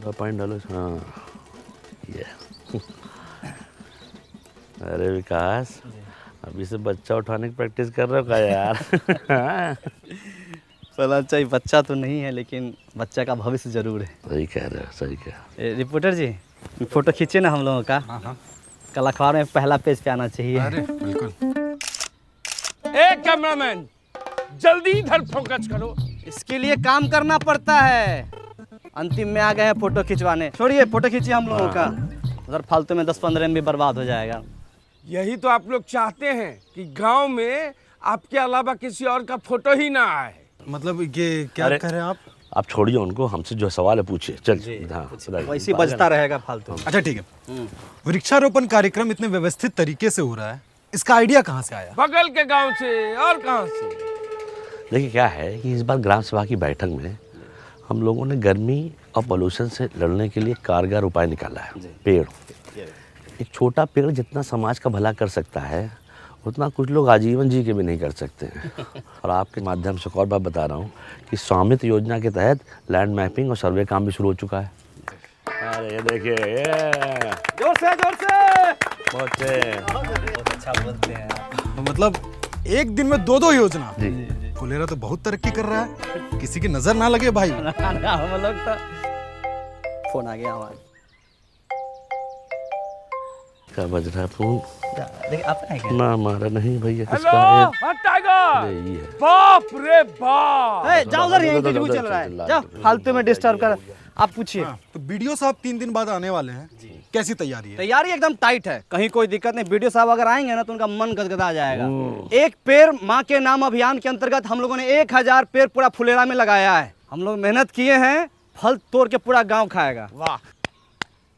थोड़ा पानी डालो। हाँ ये अरे विकास, अभी से बच्चा उठाने की प्रैक्टिस कर रहे हो क्या यार? पलाचा ही बच्चा तो नहीं है, लेकिन बच्चा का भविष्य जरूर है। सही कह रहे हो, सही कह। रिपोर्टर जी, फोटो खींचे ना हम लोगों का। हाँ। कल अखबार में पहला पेज पे आना चाहिए। अरे बिल्कुल। ए कैमरामैन, जल्दी इधर फोकस करो। इसके लिए काम करना पड़ता है। अंतिम में आ गए हैं फोटो खिंचवाने। छोड़िए, फोटो खींचिए हम लोगों का। उधर फालतू में 10-15 MB बर्बाद हो जाएगा। यही तो आप लोग चाहते हैं कि गांव में आपके अलावा किसी और का फोटो ही ना आए। मतलब ये क्या कह रहे हैं आप छोड़िए उनको, हमसे जो सवाल है पूछिए। चल हाँ, वैसे बजता रहेगा फालतू। अच्छा ठीक है। वृक्षारोपण कार्यक्रम इतने व्यवस्थित तरीके से हो रहा है, इसका आइडिया कहाँ से आया? बगल के गांव से और कहां से। देखिए क्या है कि इस बार ग्राम सभा की बैठक में हम लोगों ने गर्मी और पोल्यूशन से लड़ने के लिए कारगर उपाय निकाला है। पेड़, एक छोटा पेड़ जितना समाज का भला कर सकता है, उतना कुछ लोग आजीवन जी के भी नहीं कर सकते हैं। और आपके माध्यम से एक और बात बता रहा हूँ कि स्वामित्व योजना के तहत लैंड मैपिंग और सर्वे काम भी शुरू हो चुका है। अरे ये देखिए, ये जोर से बहुत अच्छा बोलते हैं आप। मतलब एक दिन में 2 योजना। जी। फुलेरा तो बहुत तरक्की कर रहा है, किसी की नजर ना लगे भाई। हम लोग तो फोन आ गया हमारा। क्या बज रहा है फोन? देखिए आपका है क्या? ना हमारा नहीं भैया, हेलो किसका है? हाँ, टाइगर। ये है। बाप रे बाप। जाओ उधर, यहीं पे चल रहा है। जाओ, फालतू में डिस्टर्ब कर। आप पूछिए। तो बीडीओ साहब 3 दिन बाद आने वाले हैं, कैसी तैयारी है? तैयारी एकदम टाइट है, कहीं कोई दिक्कत नहीं। वीडियो साहब अगर आएंगे ना तो उनका मन गदगदा जाएगा। एक पेड़ माँ के नाम अभियान के अंतर्गत हम लोगों ने 1000 पेड़ पूरा फुलेरा में लगाया है। हम लोग मेहनत किए हैं, फल तोड़ के पूरा गांव खाएगा। वाह,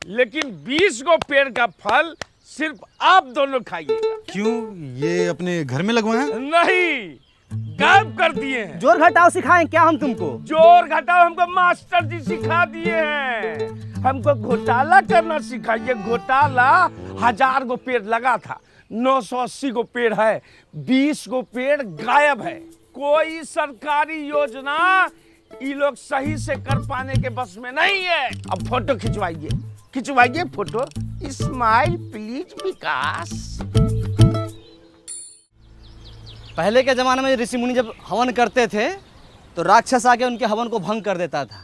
लेकिन 20 गो पेड़ का फल सिर्फ आप दोनों खाइएगा। क्यों, ये अपने घर में लगवाए हैं? नहीं, गायब कर दिए हैं। जोर घटाओ सिखाएं क्या हम तुमको? जोर घटाओ हमको मास्टर जी सिखा दिए हैं। हमको घोटाला करना सिखाइए। घोटाला 1000 गो पेड़ लगा था, 980 गो पेड़ है, 20 गो पेड़ गायब है। कोई सरकारी योजना ये लोग सही से कर पाने के बस में नहीं है। अब फोटो खिंचवाइए फोटो। स्माइल प्लीज विकास। पहले के जमाने में ऋषि मुनि जब हवन करते थे तो राक्षस आके उनके हवन को भंग कर देता था।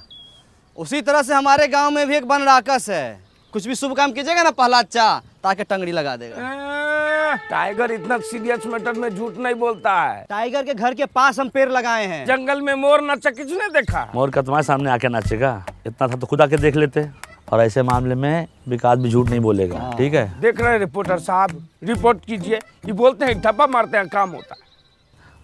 उसी तरह से हमारे गांव में भी एक वन राक्षस है। कुछ भी शुभ काम कीजिएगा ना पहलाचा, ताकि टंगड़ी लगा देगा। टाइगर इतना सीरियस मैटर में झूठ नहीं बोलता है। टाइगर के घर के पास हम पेड़ लगाए हैं। जंगल में मोर नाचा किसने देखा? मोर का तुम्हारे सामने आके नाचेगा? इतना था तो खुद आके देख लेते। और ऐसे मामले में विकास भी झूठ नहीं बोलेगा। ठीक है, देख रहे हैं रिपोर्टर साहब, रिपोर्ट कीजिए। ये बोलते हैं ठप्पा मारते हैं, काम होता है।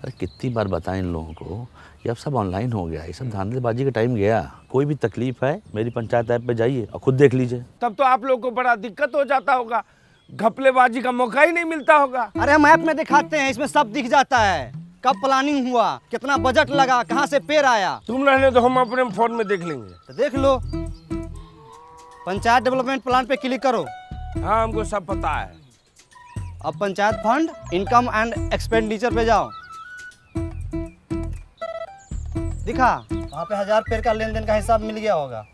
अरे कितनी बार बताएं इन लोगों को, ये अब सब ऑनलाइन हो गया, ये सब धांधलेबाजी का टाइम गया। कोई भी तकलीफ है मेरी पंचायत ऐप पे जाइए और खुद देख लीजिए। तब तो आप लोगों को बड़ा दिक्कत हो जाता होगा, घपलेबाजी का मौका ही नहीं मिलता होगा। अरे हम ऐप में दिखाते हैं, इसमें सब दिख जाता है। कब प्लानिंग हुआ, कितना बजट लगा, कहाँ से पेड़ आया। तुम रहने तो हम अपने फोन में देख लेंगे। तो देख लो, पंचायत डेवलपमेंट प्लान पे क्लिक करो। हाँ, हमको सब पता है। अब panchayat fund, income and expenditure पे जाओ। दिखा वहाँ पे 1000 पेड़ का लेन देन का हिसाब मिल गया होगा।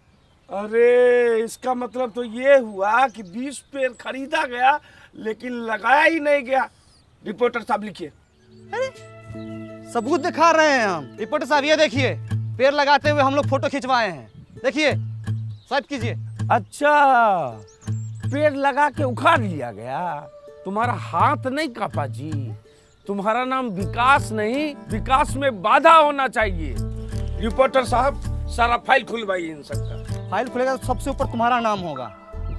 अरे इसका मतलब तो ये हुआ कि 20 पेड़ खरीदा गया लेकिन लगाया ही नहीं गया। रिपोर्टर साहब लिखिए। सबूत दिखा रहे हैं हम। रिपोर्टर साहब ये देखिए, पेड़ लगाते हुए हम लोग फोटो खिंचवाए हैं। देखिए, स्वाइप कीजिए। अच्छा, पेड़ लगा के उखाड़ लिया गया। तुम्हारा हाथ नहीं कापा जी। तुम्हारा नाम विकास नहीं, विकास में बाधा होना चाहिए। रिपोर्टर साहब, सारा फाइल खुलवाइए इन सबका। फाइल खुलेगा तो सबसे ऊपर तुम्हारा नाम होगा।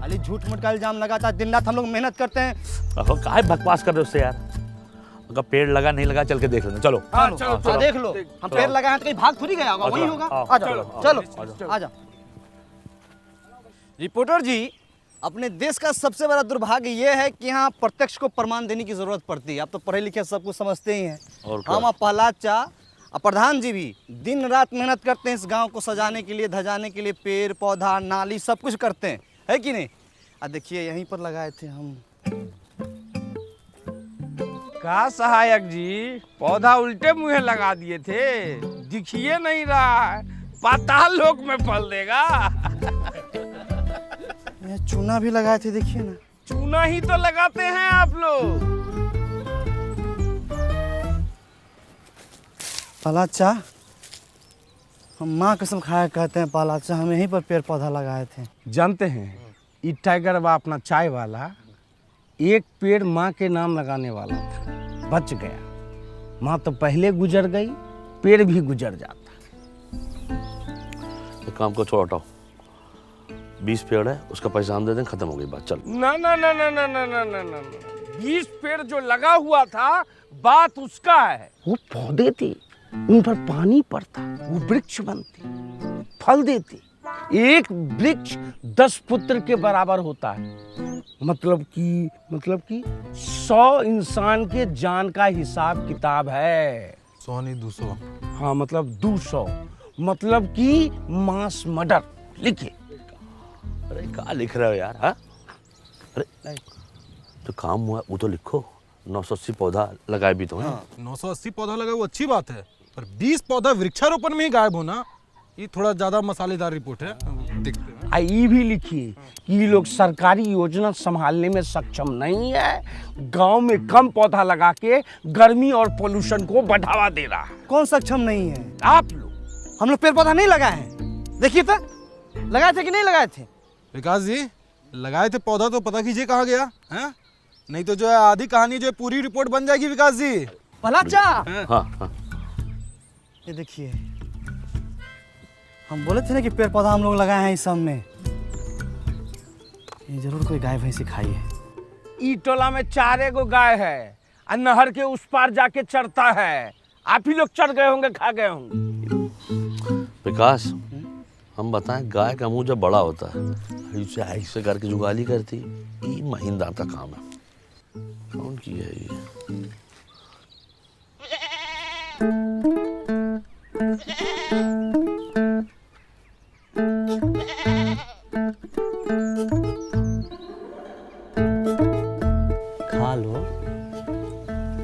खाली झूठ मूठ का इल्जाम लगाता है। दिन रात हम लोग मेहनत करते हैं। काहे बकवास कर रहे हो उससे यार? अगर पेड़ लगा नहीं लगा चल के देख लेना। चलो हाँ, चलो देख लो। हम पेड़ लगाए हैं तो कहीं भाग थोड़ी गया होगा, वही होगा। आ जाओ, चलो आ जाओ। रिपोर्टर जी, अपने देश का सबसे बड़ा दुर्भाग्य ये है कि यहाँ प्रत्यक्ष को प्रमाण देने की जरूरत पड़ती है। आप तो पढ़े लिखे सब कुछ समझते ही हैं। हम और पहलाचा और प्रधान जी भी दिन रात मेहनत करते हैं इस गांव को सजाने के लिए, धजाने के लिए। पेड़ पौधा नाली सब कुछ करते हैं, है कि नहीं? देखिए यहीं पर लगाए थे हम। का सहायक जी, पौधा उल्टे मुंह लगा दिए थे, दिखिए नहीं रहा है, पाताल लोक में फल देगा। चूना भी लगाए थे, देखिए ना। चूना ही तो लगाते हैं आप लोग। पालाचा, हम माँ कसम खाया कहते हैं पालाचा, हम यहीं पर पेड़ पौधा लगाए थे। जानते हैं ये टाइगर बा अपना चाय वाला एक पेड़ माँ के नाम लगाने वाला था, बच गया। माँ तो पहले गुजर गई, पेड़ भी गुजर जाता। एक काम को छोड़ हटाओ, 20 पेड़ है, उसका पैसा हम दे दें, खत्म हो गई बात, चल। ना ना ना ना ना ना ना ना ना 20 पेड़ जो लगा हुआ था, बात उसका है। वो पौधे थे, उन पर पानी पड़ता, वो वृक्ष बनते, फल देते। एक वृक्ष 10 पुत्र के बराबर होता है। मतलब कि 100 इंसान के जान का हिसाब किताब है। 100 नहीं 200। हाँ मतलब 200, मतलब कि मास मर्डर। लिखिए। अरे क्या लिख रहे हो यार? हाँ, अरे जो काम हुआ वो तो लिखो। 980 पौधा लगाए भी तो हैं। 980 पौधा लगा वो अच्छी बात है, पर 20 पौधा वृक्षारोपण में ही गायब होना, ये थोड़ा ज्यादा मसालेदार रिपोर्ट है। देखते हैं। ये भी लिखिए कि ये लोग सरकारी योजना संभालने में सक्षम नहीं है, गांव में कम पौधा लगा के गर्मी और पोल्यूशन को बढ़ावा दे रहा है। कौन सक्षम नहीं है? आप लोग। हम लोग पेड़ पौधा नहीं लगाए हैं, देखिए तो, लगाए थे कि नहीं लगाए थे? विकास जी, लगाए थे पौधा तो पता कीजिए कहाँ गया है, नहीं तो जो है आधी कहानी जो है पूरी रिपोर्ट बन जाएगी। विकास जी, पालाचा, हाँ हाँ, ये देखिए, हम बोले थे ना कि पेड़ पौधा हम लोग लगाए हैं इस सब में। ये जरूर कोई गाय भैंसी खाई है। ई टोला में 4 गो गाय है और नहर के उस पार जाके चरता है। आप ही लोग चढ़ गए होंगे, खा गए होंगे। विकास, हम बताएं, गाय का मुंह जब बड़ा होता है, इसे ऐसे करके जुगाली करती, ये महीनदार का काम है। कौन की है ये? खा लो,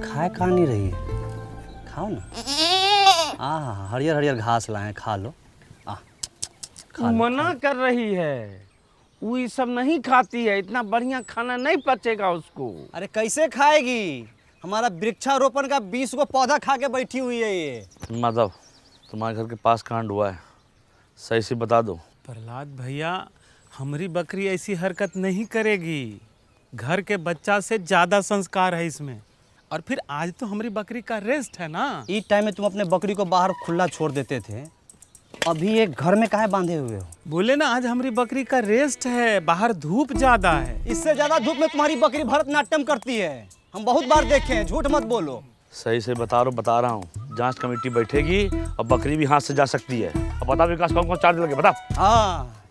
खाए खा नहीं रही है, खाओ ना। हरियर हरियर घास लाए हैं, खा लो। खा लो। मना कर रही है, वो ये सब नहीं खाती है, इतना बढ़िया खाना नहीं पचेगा उसको। अरे कैसे खाएगी? हमारा वृक्षारोपण का 20 गो पौधा खा के बैठी हुई है ये। माधव, तुम्हारे घर के पास कांड हुआ है, सही से बता दो। प्रहलाद भैया, हमारी बकरी ऐसी हरकत नहीं करेगी। घर के बच्चा से ज्यादा संस्कार है इसमें। और फिर आज तो हमारी बकरी का रेस्ट है ना। इस टाइम में तुम अपने बकरी को बाहर खुला छोड़ देते थे, अभी एक घर में काहे बांधे हुए हो? बोले ना आज हमारी बकरी का रेस्ट है, बाहर धूप ज्यादा है। इससे ज्यादा धूप में तुम्हारी बकरी भरतनाट्यम करती है, हम बहुत बार देखे हैं, झूठ मत बोलो। सही से बता रहा हूँ, जांच कमेटी बैठेगी और बकरी भी हाथ से जा सकती है। अब बता विकास, कौन कौन चार्ज लगे, बता। हाँ,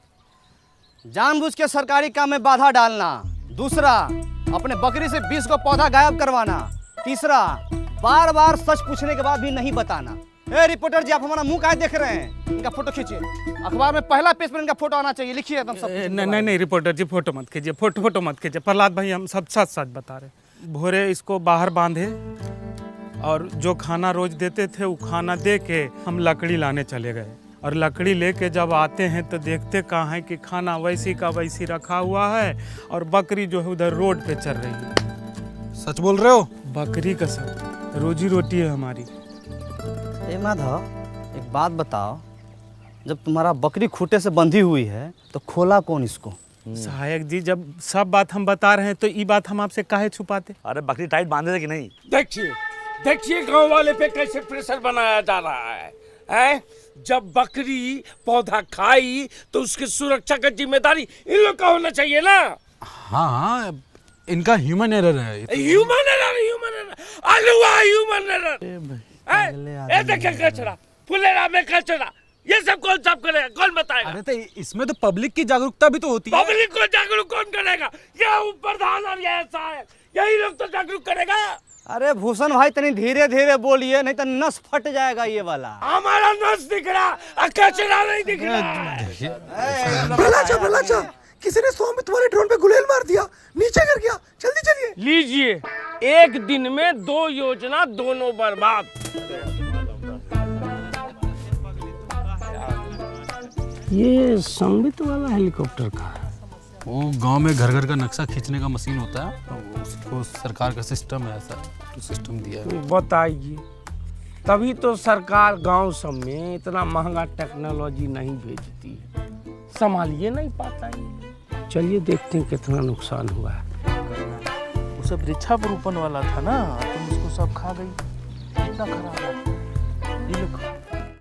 जानबूझ के सरकारी काम में बाधा डालना। दूसरा, अपने बकरी से 20 को पौधा गायब करवाना। तीसरा, बार बार सच पूछने के बाद भी नहीं बताना। ए रिपोर्टर जी, आप हमारा मुंह काहे देख रहे हैं? इनका फोटो खींचिए, अखबार में पहला पेज पर इनका फोटो आना चाहिए। लिखिए एकदम सब। नहीं रिपोर्टर जी, फोटो मत कीजिए, फोटो मत कीजिए। प्रहलाद भाई, हम सब सच सच बता रहे। भोरे इसको बाहर बांधे और जो खाना रोज देते थे वो खाना दे के हम लकड़ी लाने चले गए। और लकड़ी लेके जब आते हैं तो देखते कहाँ है कि खाना वैसी का वैसी रखा हुआ है और बकरी जो है उधर रोड पे चल रही है। सच बोल रहे हो? बकरी का सब रोजी रोटी है हमारी। ए माधव, एक बात बताओ, जब तुम्हारा बकरी खूंटे से बंधी हुई है तो खोला कौन इसको? सहायक जी, जब सब बात हम बता रहे हैं तो ये बात हम आपसे काहे छुपाते? अरे बकरी टाइट बांधे थे कि नहीं? देखिए गांव वाले पे कैसे प्रेशर बनाया जा रहा है? जब बकरी पौधा खाई तो उसकी सुरक्षा का जिम्मेदारी इन लोग का होना चाहिए ना। हाँ, इनका ह्यूमन एरर है। Human error. देखिए कचरा, फुलेरा में कचरा, ये सब कौन साफ करेगा, कौन बताएगा? अरे तो इसमें तो पब्लिक की जागरूकता भी तो होती है। पब्लिक को जागरूक कौन करेगा? ये प्रधान और ये सहायक, यही लोग तो जागरूक करेगा। अरे भूषण भाई, तनी धीरे धीरे बोलिए, नहीं तो नस फट जाएगा ये वाला। हमारा नस दिख रहा, कचरा नहीं दिख रहा। प्रहलाद, किसी ने स्वामी तुम्हारे ड्रोन पे गुलेल मार दिया, नीचे गिर गया, जल्दी चलिए। लीजिए, एक दिन में 2 योजना, दोनों बर्बाद। ये संबित वाला हेलीकॉप्टर का है। वो गांव में घर घर का नक्शा खींचने का मशीन होता है, उसको सरकार का सिस्टम है, ऐसा तो सिस्टम दिया है। बताइए, तभी तो सरकार गांव सब में इतना महंगा टेक्नोलॉजी नहीं भेजती है, संभालिए नहीं पाता है। चलिए देखते हैं कितना नुकसान हुआ है। वो सब वृक्षारोपण वाला था ना, तुम उसको सब खा गई, कितना खराब है। ये लो,